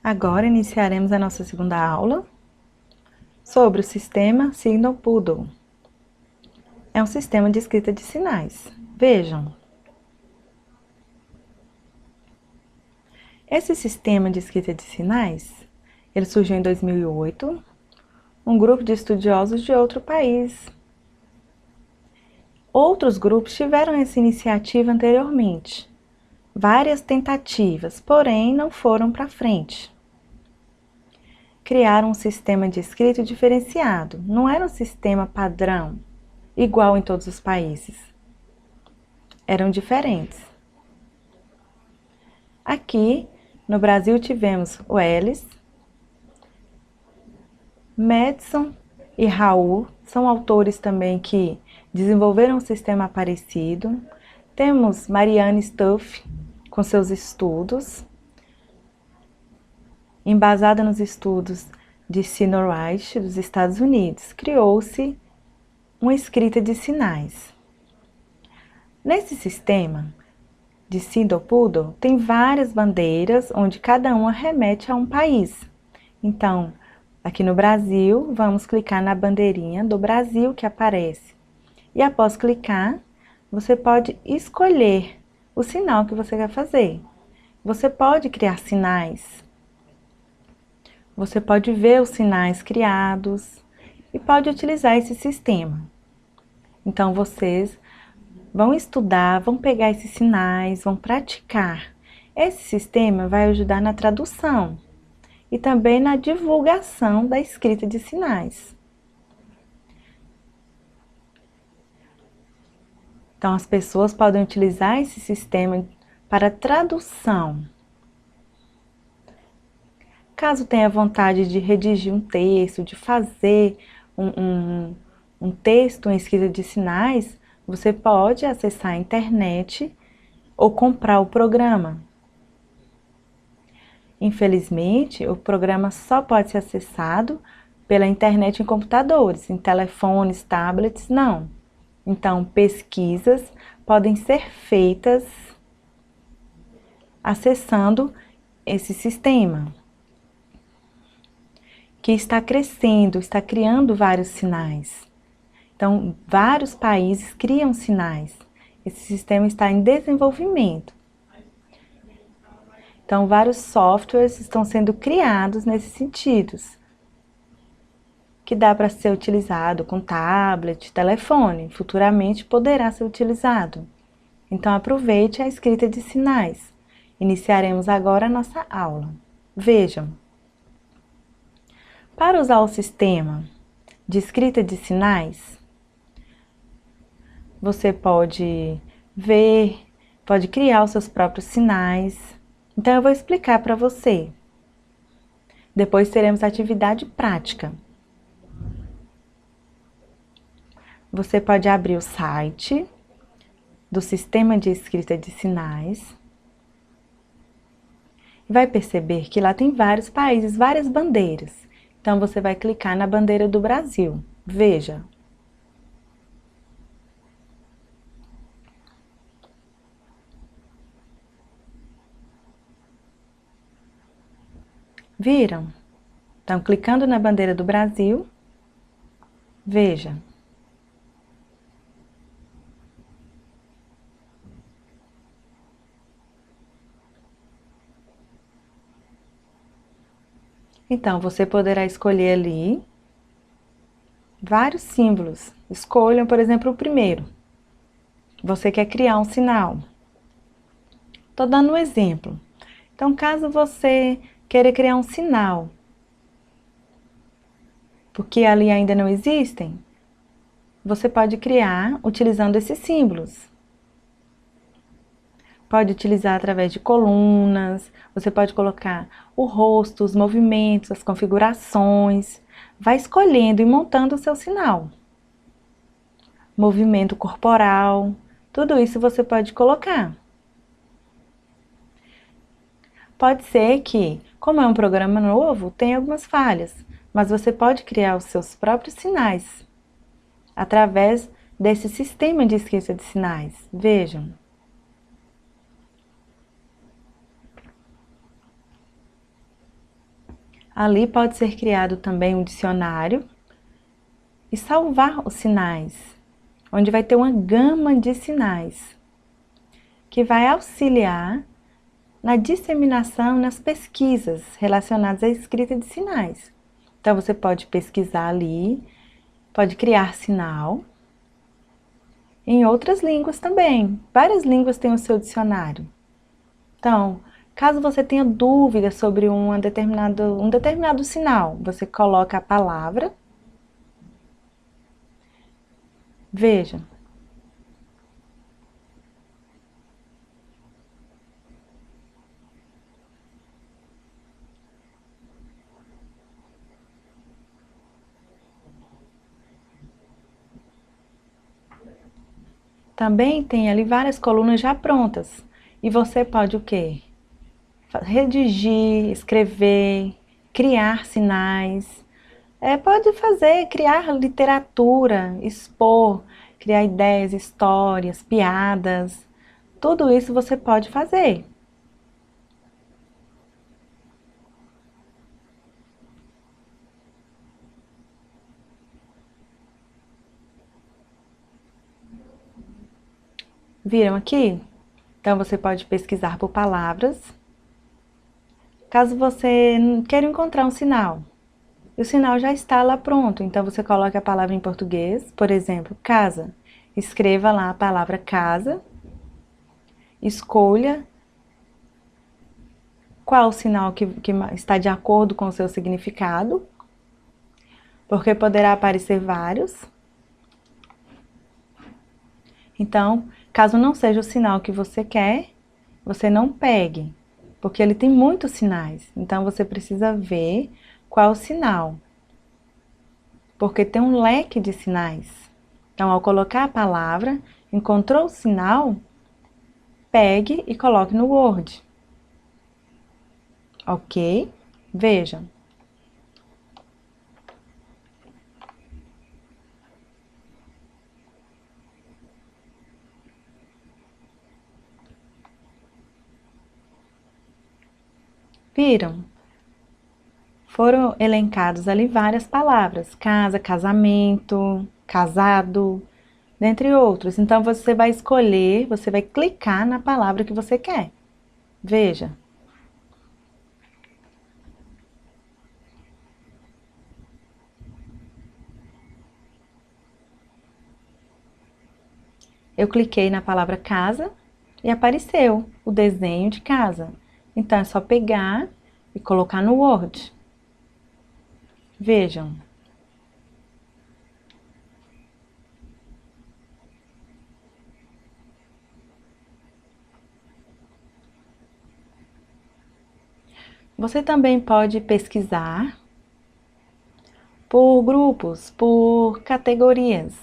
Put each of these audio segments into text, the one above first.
Agora iniciaremos a nossa segunda aula sobre o sistema Signal Poodle. É um sistema de escrita de sinais. Vejam. Esse sistema de escrita de sinais, ele surgiu em 2008, um grupo de estudiosos de outro país. Outros grupos tiveram essa iniciativa anteriormente, várias tentativas, porém não foram para frente. Criaram um sistema de escrita diferenciado, não era um sistema padrão, igual em todos os países. Eram diferentes. Aqui, no Brasil, tivemos o Ellis, Madison e Raul, são autores também que desenvolveram um sistema parecido. Temos Marianne Stuff, com seus estudos, embasada nos estudos de Seymour Wright, dos Estados Unidos, criou-se uma escrita de sinais. Nesse sistema de Signal Poodle, tem várias bandeiras, onde cada uma remete a um país. Então, aqui no Brasil, vamos clicar na bandeirinha do Brasil que aparece. E após clicar, você pode escolher o sinal que você quer fazer. Você pode criar sinais. Você pode ver os sinais criados e pode utilizar esse sistema. Então, vocês vão estudar, vão pegar esses sinais, vão praticar. Esse sistema vai ajudar na tradução e também na divulgação da escrita de sinais. Então, as pessoas podem utilizar esse sistema para tradução. Caso tenha vontade de redigir um texto, de fazer um texto em escrita de sinais, você pode acessar a internet ou comprar o programa. Infelizmente, o programa só pode ser acessado pela internet em computadores, em telefones, tablets, não. Então, pesquisas podem ser feitas acessando esse sistema, que está crescendo, está criando vários sinais. Então, vários países criam sinais. Esse sistema está em desenvolvimento. Então, vários softwares estão sendo criados nesses sentidos, que dá para ser utilizado com tablet, telefone, futuramente poderá ser utilizado. Então, aproveite a escrita de sinais. Iniciaremos agora a nossa aula. Vejam. Para usar o sistema de escrita de sinais, você pode ver, pode criar os seus próprios sinais. Então, eu vou explicar para você. Depois teremos atividade prática. Você pode abrir o site do Sistema de Escrita de Sinais. Vai perceber que lá tem vários países, várias bandeiras. Então, você vai clicar na bandeira do Brasil. Veja. Viram? Então, clicando na bandeira do Brasil, veja. Então, você poderá escolher ali vários símbolos. Escolham, por exemplo, o primeiro. Você quer criar um sinal. Estou dando um exemplo. Então, caso você queira criar um sinal, porque ali ainda não existem, você pode criar utilizando esses símbolos. Pode utilizar através de colunas, você pode colocar o rosto, os movimentos, as configurações. Vai escolhendo e montando o seu sinal. Movimento corporal, tudo isso você pode colocar. Pode ser que, como é um programa novo, tenha algumas falhas, mas você pode criar os seus próprios sinais através desse sistema de escrita de sinais. Vejam. Ali pode ser criado também um dicionário e salvar os sinais, onde vai ter uma gama de sinais que vai auxiliar na disseminação, nas pesquisas relacionadas à escrita de sinais. Então, você pode pesquisar ali, pode criar sinal em outras línguas também. Várias línguas têm o seu dicionário. Então, caso você tenha dúvida sobre um determinado sinal, você coloca a palavra. Veja. Também tem ali várias colunas já prontas. E você pode o quê? Redigir, escrever, criar sinais. Pode fazer, criar literatura, expor, criar ideias, histórias, piadas. Tudo isso você pode fazer. Viram aqui? Então você pode pesquisar por palavras. Caso você queira encontrar um sinal, o sinal já está lá pronto, então você coloca a palavra em português, por exemplo, casa. Escreva lá a palavra casa, escolha qual o sinal que está de acordo com o seu significado, porque poderá aparecer vários. Então, caso não seja o sinal que você quer, você não pegue, porque ele tem muitos sinais. Então, você precisa ver qual o sinal, porque tem um leque de sinais. Então, ao colocar a palavra, encontrou o sinal, pegue e coloque no Word. Ok? Veja. Viram? Foram elencados ali várias palavras: casa, casamento, casado, dentre outros. Então você vai escolher, você vai clicar na palavra que você quer. Veja. Eu cliquei na palavra casa e apareceu o desenho de casa. Então é só pegar e colocar no Word. Vejam. Você também pode pesquisar por grupos, por categorias.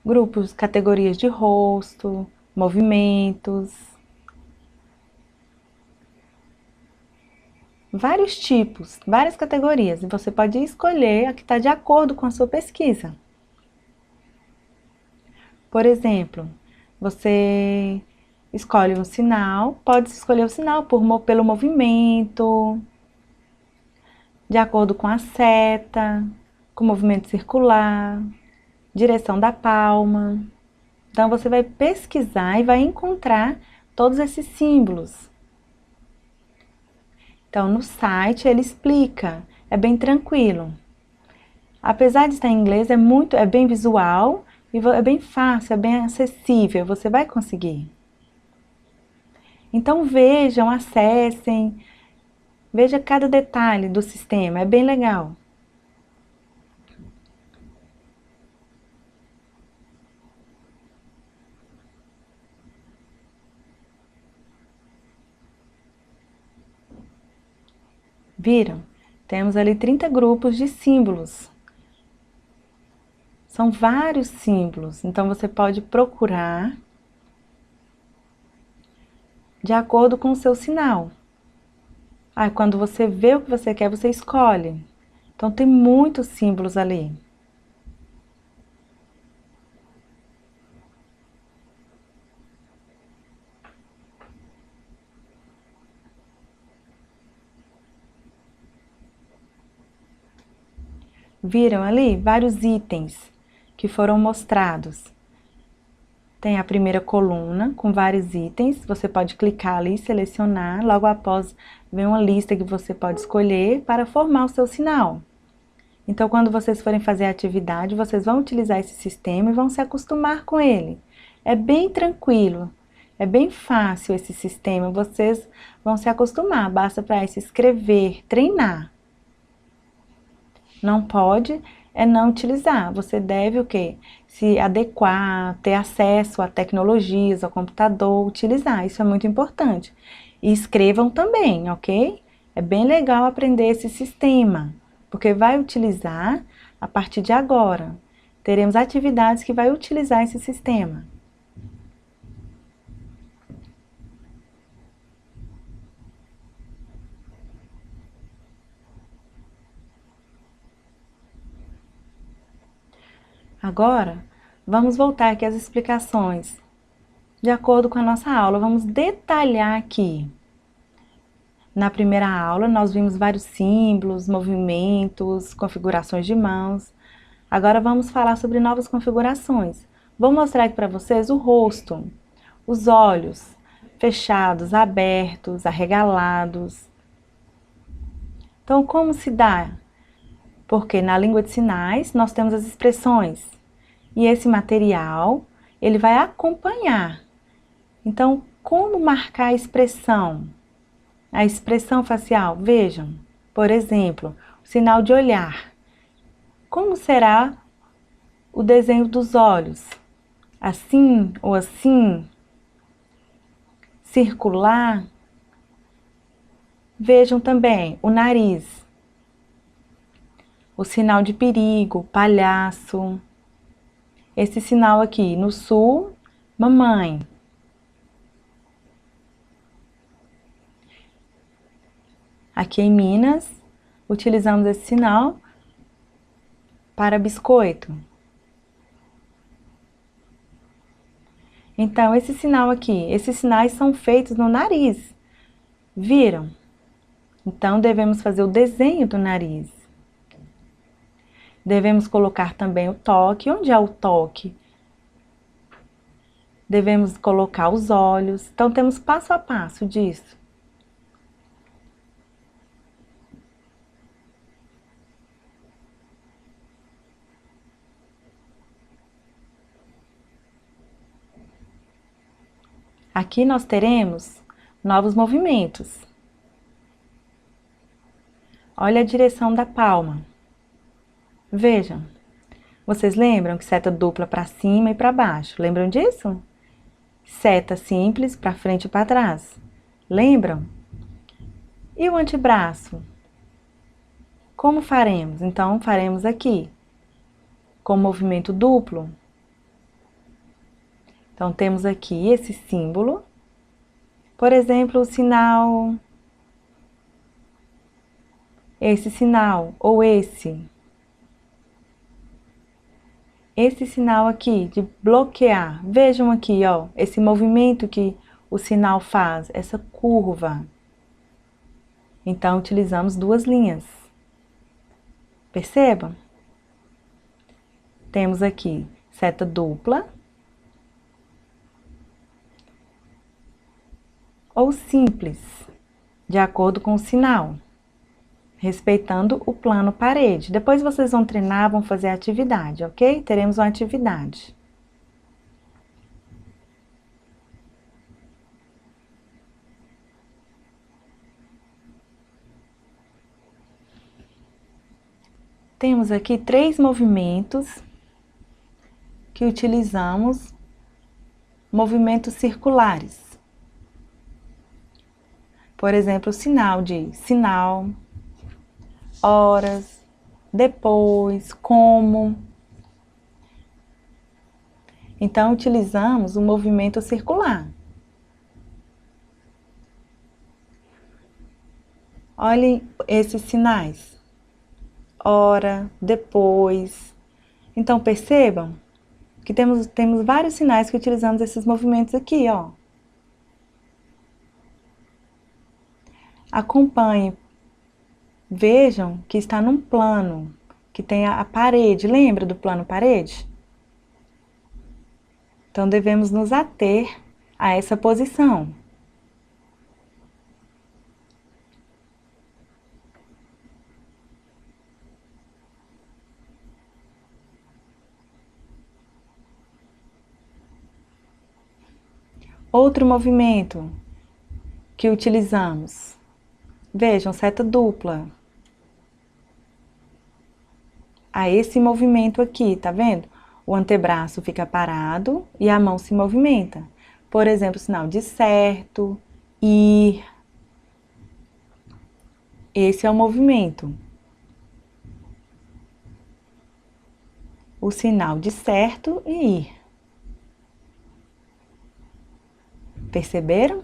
Grupos, categorias de rosto, movimentos. Vários tipos, várias categorias. E você pode escolher a que está de acordo com a sua pesquisa. Por exemplo, você escolhe um sinal, pode escolher o sinal pelo movimento, de acordo com a seta, com o movimento circular, direção da palma. Então você vai pesquisar e vai encontrar todos esses símbolos. Então no site ele explica, é bem tranquilo. Apesar de estar em inglês, é bem visual e é bem fácil, é bem acessível, você vai conseguir. Então vejam, acessem, veja cada detalhe do sistema, é bem legal. Viram? Temos ali 30 grupos de símbolos. São vários símbolos, então você pode procurar de acordo com o seu sinal. Quando você vê o que você quer, você escolhe. Então tem muitos símbolos ali. Viram ali vários itens que foram mostrados. Tem a primeira coluna com vários itens, você pode clicar ali, selecionar, logo após vem uma lista que você pode escolher para formar o seu sinal. Então, quando vocês forem fazer a atividade, vocês vão utilizar esse sistema e vão se acostumar com ele. É bem tranquilo, é bem fácil esse sistema, vocês vão se acostumar, basta para se inscrever, treinar. Não pode não utilizar, você deve o quê? Se adequar, ter acesso a tecnologias, ao computador, utilizar, isso é muito importante. E escrevam também, ok? É bem legal aprender esse sistema, porque vai utilizar a partir de agora. Teremos atividades que vai utilizar esse sistema. Agora, vamos voltar aqui às explicações. De acordo com a nossa aula, vamos detalhar aqui. Na primeira aula, nós vimos vários símbolos, movimentos, configurações de mãos. Agora vamos falar sobre novas configurações. Vou mostrar aqui para vocês o rosto, os olhos fechados, abertos, arregalados. Então, como se dá? Porque na língua de sinais nós temos as expressões e esse material ele vai acompanhar. Então, como marcar a expressão? A expressão facial, vejam, por exemplo, o sinal de olhar. Como será o desenho dos olhos? Assim ou assim? Circular? Vejam também o nariz. O sinal de perigo, palhaço. Esse sinal aqui, no sul, mamãe. Aqui em Minas, utilizamos esse sinal para biscoito. Então, esse sinal aqui, esses sinais são feitos no nariz. Viram? Então, devemos fazer o desenho do nariz. Devemos colocar também o toque. Onde é o toque? Devemos colocar os olhos. Então, temos passo a passo disso. Aqui nós teremos novos movimentos. Olha a direção da palma. Vejam, vocês lembram que seta dupla para cima e para baixo? Lembram disso? Seta simples para frente e para trás. Lembram? E o antebraço? Como faremos? Então, faremos aqui, com movimento duplo. Então, temos aqui esse símbolo. Por exemplo, o sinal... Esse sinal, ou esse. Esse sinal aqui, de bloquear. Vejam aqui, ó, esse movimento que o sinal faz, essa curva. Então, utilizamos duas linhas. Percebam? Temos aqui seta dupla. Ou simples, de acordo com o sinal. Respeitando o plano parede. Depois vocês vão treinar, vão fazer a atividade, ok? Teremos uma atividade. Temos aqui 3 movimentos que utilizamos, movimentos circulares. Por exemplo, o sinal de sinal, horas, depois, como. Então, utilizamos o movimento circular. Olhem esses sinais. Hora, depois. Então, percebam que temos vários sinais que utilizamos esses movimentos aqui, ó. Acompanhe. Vejam que está num plano. que tem a parede, lembra do plano parede? Então, devemos nos ater a essa posição. Outro movimento que utilizamos. Vejam, seta dupla. A esse movimento aqui, tá vendo? O antebraço fica parado e a mão se movimenta. Por exemplo, sinal de certo, ir. Esse é o movimento. O sinal de certo e ir. Perceberam?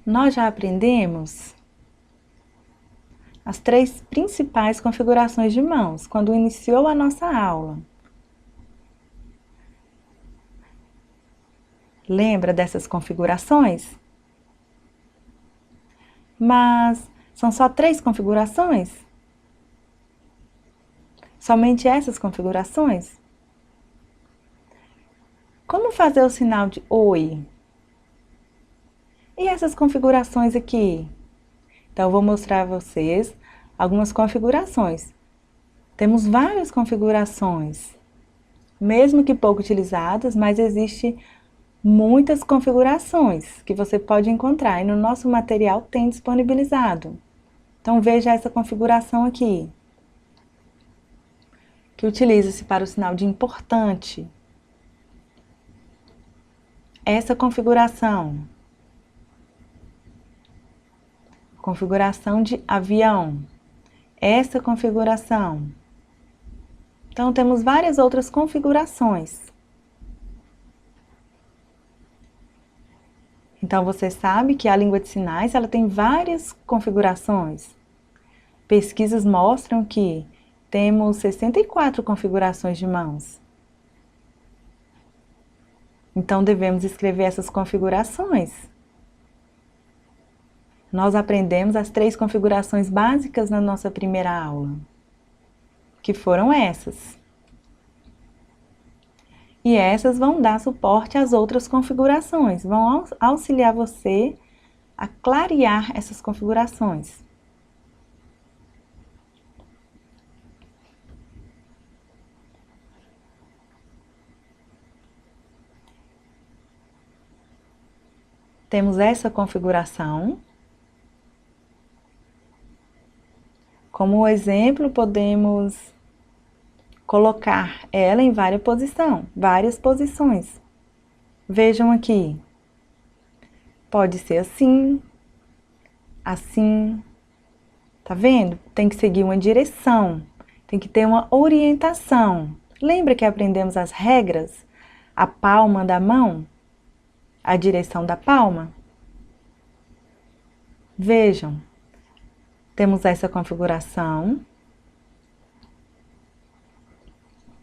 Nós já aprendemos as 3 principais configurações de mãos quando iniciou a nossa aula. Lembra dessas configurações? Mas são só 3 configurações? Somente essas configurações? Como fazer o sinal de oi? E essas configurações aqui? Então, eu vou mostrar a vocês algumas configurações. Temos várias configurações, mesmo que pouco utilizadas, mas existe muitas configurações que você pode encontrar e no nosso material tem disponibilizado. Então, veja essa configuração aqui, que utiliza-se para o sinal de importante. Essa configuração de avião. Essa configuração. Então, temos várias outras configurações. Então, você sabe que a língua de sinais, ela tem várias configurações. Pesquisas mostram que temos 64 configurações de mãos. Então, devemos escrever essas configurações. Nós aprendemos as 3 configurações básicas na nossa primeira aula, que foram essas. E essas vão dar suporte às outras configurações, vão auxiliar você a clarear essas configurações. Temos essa configuração. Como exemplo, podemos colocar ela em várias posições. Vejam aqui. Pode ser assim, assim. Tá vendo? Tem que seguir uma direção, tem que ter uma orientação. Lembra que aprendemos as regras? A palma da mão, a direção da palma. Vejam. Temos essa configuração,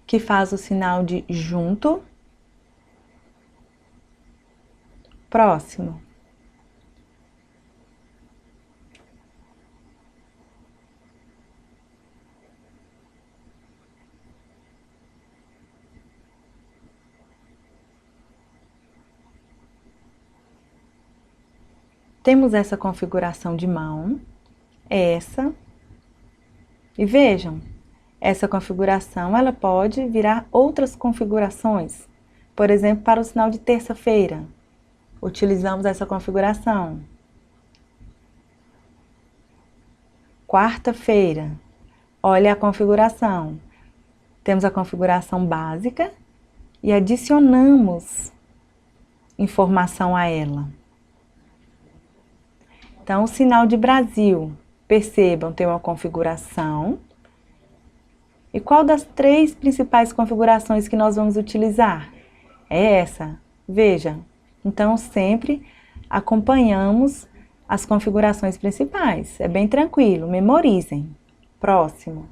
que faz o sinal de junto, próximo. Temos essa configuração de mão, essa, e vejam, essa configuração ela pode virar outras configurações. Por exemplo, para o sinal de terça-feira, utilizamos essa configuração. Quarta-feira, olha a configuração. Temos a configuração básica e adicionamos informação a ela. Então, o sinal de Brasil, percebam, tem uma configuração. E qual das 3 principais configurações que nós vamos utilizar? É essa. Veja. Então, sempre acompanhamos as configurações principais. É bem tranquilo, memorizem. Próximo.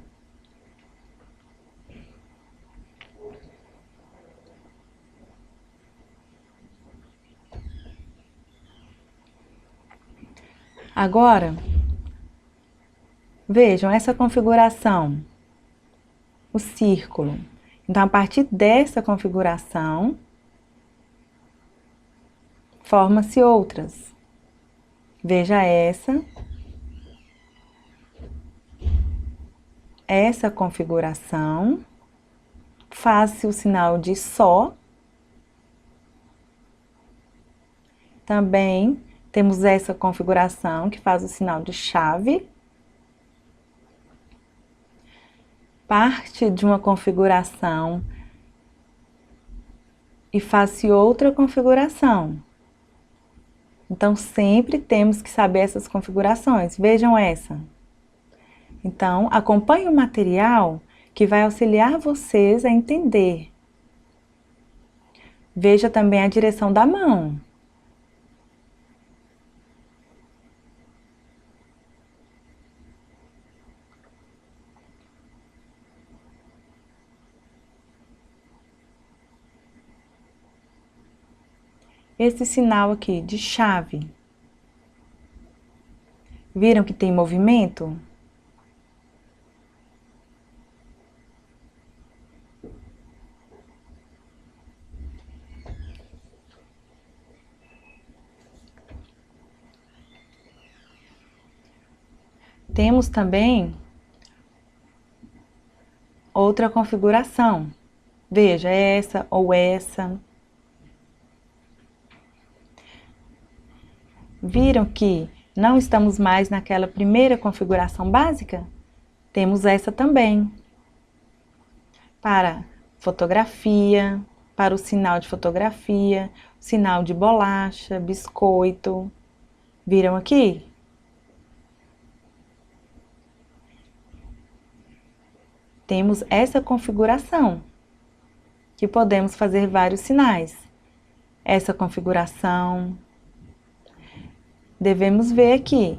Agora, vejam essa configuração, o círculo. Então, a partir dessa configuração, forma-se outras. Veja essa configuração, faz-se o sinal de Só. Também temos essa configuração que faz o sinal de chave. Parte de uma configuração e faz-se outra configuração. Então, sempre temos que saber essas configurações. Vejam essa. Então, acompanhe o material que vai auxiliar vocês a entender. Veja também a direção da mão. Esse sinal aqui de chave. Viram que tem movimento? Temos também outra configuração. Veja, essa ou essa. Viram que não estamos mais naquela primeira configuração básica? Temos essa também. Para fotografia, para o sinal de fotografia, sinal de bolacha, biscoito. Viram aqui? Temos essa configuração, que podemos fazer vários sinais. Essa configuração. Devemos ver aqui,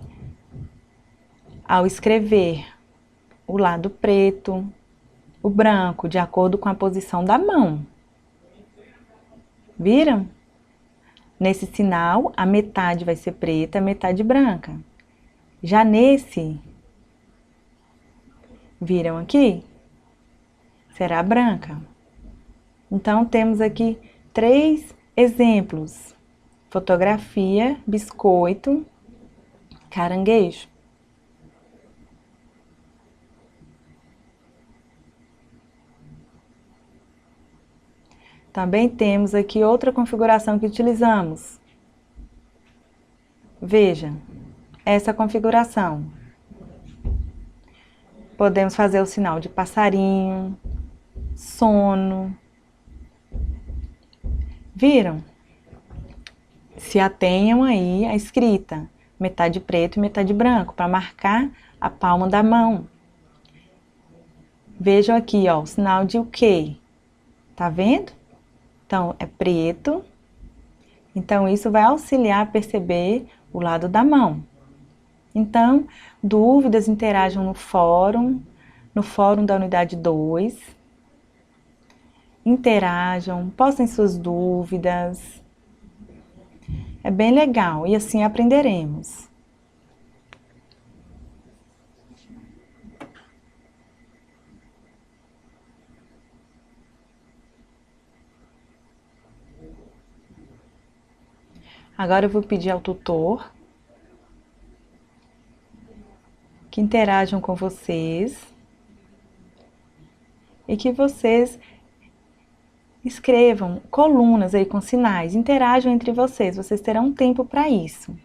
ao escrever, o lado preto, o branco, de acordo com a posição da mão. Viram? Nesse sinal, a metade vai ser preta, a metade branca. Já nesse, viram aqui? Será branca. Então, temos aqui 3 exemplos. Fotografia, biscoito, caranguejo. Também temos aqui outra configuração que utilizamos. Veja, essa configuração. Podemos fazer o sinal de passarinho, sono. Viram? Se atenham aí à escrita, metade preto e metade branco, para marcar a palma da mão. Vejam aqui, ó, o sinal de OK. Tá vendo? Então, é preto. Então, isso vai auxiliar a perceber o lado da mão. Então, dúvidas, interajam no fórum da unidade 2. Interajam, postem suas dúvidas. É bem legal e assim aprenderemos. Agora eu vou pedir ao tutor que interajam com vocês e que vocês escrevam colunas aí com sinais, interajam entre vocês terão tempo para isso.